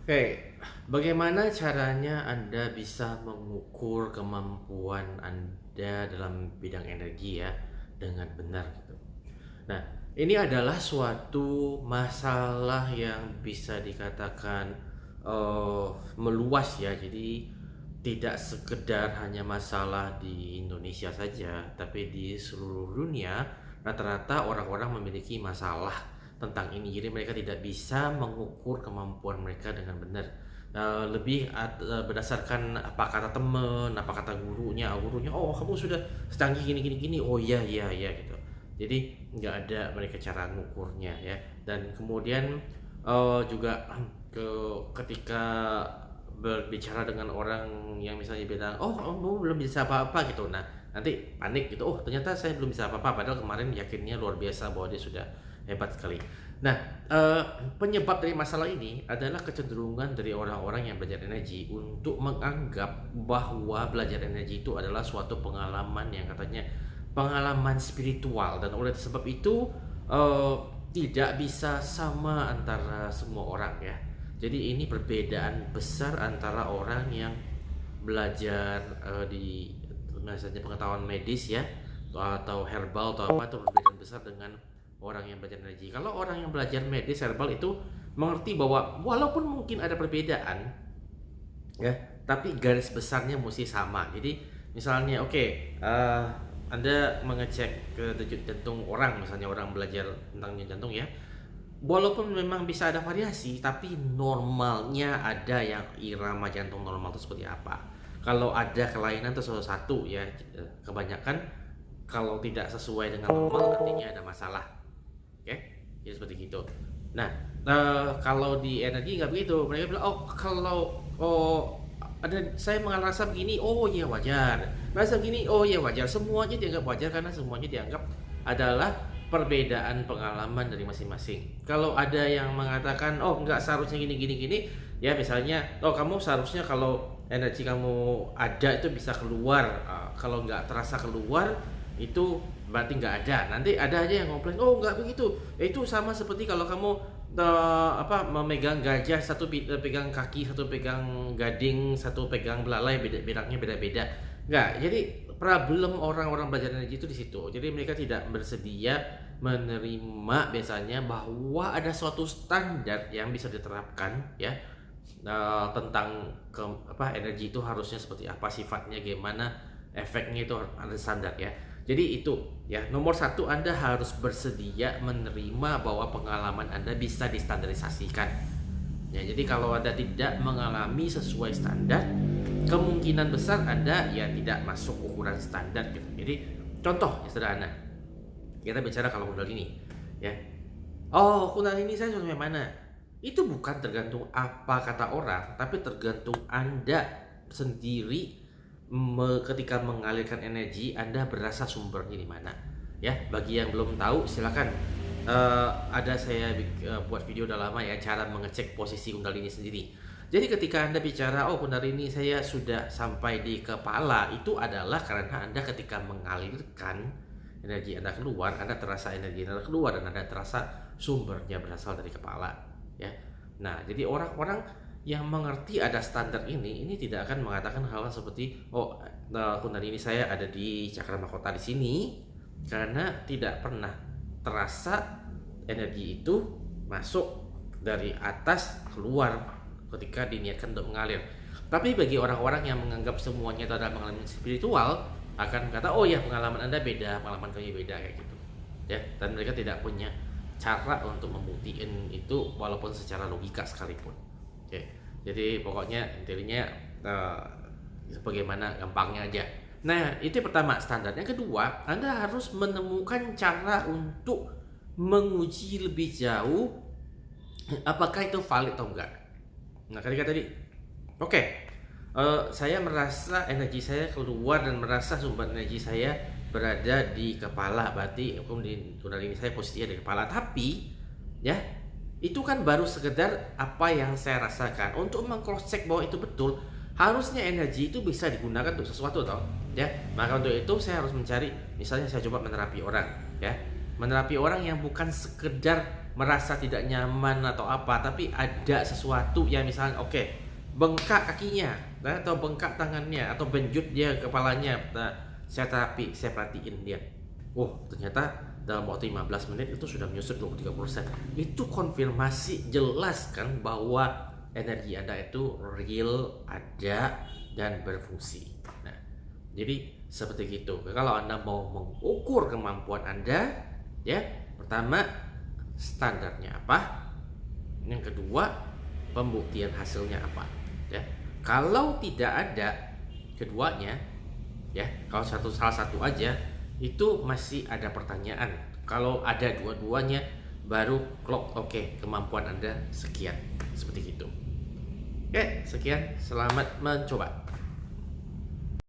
Oke, bagaimana caranya Anda bisa mengukur kemampuan Anda dalam bidang energi ya dengan benar gitu? Nah, ini adalah suatu masalah yang bisa dikatakan meluas ya. Jadi tidak sekedar hanya masalah di Indonesia saja, tapi di seluruh dunia rata-rata orang-orang memiliki masalah tentang ini. Jadi mereka tidak bisa mengukur kemampuan mereka dengan benar. Berdasarkan apa kata teman, apa kata gurunya, oh kamu sudah secanggih gini gini gini, oh iya iya iya gitu. Jadi nggak ada mereka cara ngukurnya ya. Dan kemudian juga ketika berbicara dengan orang yang misalnya bilang, oh kamu belum bisa apa-apa gitu, nah nanti panik gitu, oh ternyata saya belum bisa apa-apa, padahal kemarin yakinnya luar biasa bahwa dia sudah hebat sekali. Nah, eh, penyebab dari masalah ini adalah kecenderungan dari orang-orang yang belajar energi untuk menganggap bahwa belajar energi itu adalah suatu pengalaman yang katanya pengalaman spiritual, dan oleh sebab itu eh, tidak bisa sama antara semua orang ya. Jadi ini perbedaan besar antara orang yang belajar di misalnya pengetahuan medis ya, atau herbal atau apa, itu perbedaan besar dengan orang yang belajar energi. Kalau orang yang belajar medis herbal itu mengerti bahwa walaupun mungkin ada perbedaan ya, tapi garis besarnya mesti sama. Jadi misalnya oke, Anda mengecek ke denyut jantung orang, misalnya orang belajar tentang denyut jantung ya, walaupun memang bisa ada variasi, tapi normalnya ada yang irama jantung normal itu seperti apa. Kalau ada kelainan itu satu ya, kebanyakan kalau tidak sesuai dengan normal artinya ada masalah. Oke, jadi seperti itu. Nah, kalau di energi nggak begitu. Mereka bilang, oh kalau ada saya merasa begini, oh iya wajar. Merasa begini, oh iya wajar. Semuanya dianggap wajar karena semuanya dianggap adalah perbedaan pengalaman dari masing-masing. Kalau ada yang mengatakan, oh nggak seharusnya gini gini gini, ya misalnya, oh kamu seharusnya kalau energi kamu ada itu bisa keluar. Kalau nggak terasa keluar itu berarti nggak ada. Nanti ada aja yang komplain, oh nggak begitu. Itu sama seperti kalau kamu memegang gajah, satu pegang kaki, satu pegang gading, satu pegang belalai, bedanya beda-beda. Nggak. Jadi problem orang-orang belajar energi itu di situ. Jadi mereka tidak bersedia menerima biasanya bahwa ada suatu standar yang bisa diterapkan ya, tentang energi itu harusnya seperti apa, sifatnya gimana, efeknya itu ada standar ya. Jadi itu ya, nomor satu, Anda harus bersedia menerima bahwa pengalaman Anda bisa distandarisasikan. Ya, jadi kalau Anda tidak mengalami sesuai standar, kemungkinan besar Anda ya tidak masuk ukuran standar gitu. Jadi contoh yang sederhana, kita bicara kalau kundalini ya. Oh, kundalini saya sampai mana? Itu bukan tergantung apa kata orang, tapi tergantung Anda sendiri. Ketika mengalirkan energi, Anda berasa sumbernya di mana ya. Bagi yang belum tahu, silakan, ada saya buat video udah lama ya, cara mengecek posisi kundalini sendiri. Jadi ketika Anda bicara, oh kundalini saya sudah sampai di kepala, itu adalah karena Anda ketika mengalirkan energi Anda keluar, Anda terasa energi Anda keluar, dan Anda terasa sumbernya berasal dari kepala ya. Nah, jadi orang-orang yang mengerti ada standar ini tidak akan mengatakan hal seperti, oh kundalini saya ada di cakra mahkota di sini, karena tidak pernah terasa energi itu masuk dari atas keluar ketika diniatkan untuk mengalir. Tapi bagi orang-orang yang menganggap semuanya itu adalah pengalaman spiritual, akan kata, oh ya pengalaman Anda beda, pengalaman kami beda kayak gitu ya. Dan mereka tidak punya cara untuk membuktikan itu walaupun secara logika sekalipun. Oke, jadi pokoknya intinya bagaimana gampangnya aja. Nah, itu pertama, standar. Yang kedua, Anda harus menemukan cara untuk menguji lebih jauh apakah itu valid atau enggak. Nah, ketika tadi, oke, saya merasa energi saya keluar dan merasa sumber energi saya berada di kepala, berarti kundalini saya posisinya di kepala. Tapi ya, itu kan baru sekedar apa yang saya rasakan. Untuk meng-cross check bahwa itu betul, harusnya energi itu bisa digunakan untuk sesuatu toh ya. Maka untuk itu saya harus mencari, misalnya saya coba menerapi orang ya, menerapi orang yang bukan sekedar merasa tidak nyaman atau apa, tapi ada sesuatu yang misalnya oke, bengkak kakinya atau bengkak tangannya atau benjut dia kepalanya. Nah, saya terapi, saya perhatiin dia. Oh, ternyata dalam waktu 15 menit itu sudah menyusut 23%. Itu konfirmasi jelas kan bahwa energi Anda itu real, ada, dan berfungsi. Nah, jadi seperti itu. Kalau Anda mau mengukur kemampuan Anda, ya, pertama standarnya apa? Yang kedua, pembuktian hasilnya apa? Ya. Kalau tidak ada keduanya, ya, kalau salah satu aja, itu masih ada pertanyaan. Kalau ada dua-duanya, baru clock, oke, kemampuan Anda sekian, seperti itu. Oke, sekian, selamat mencoba.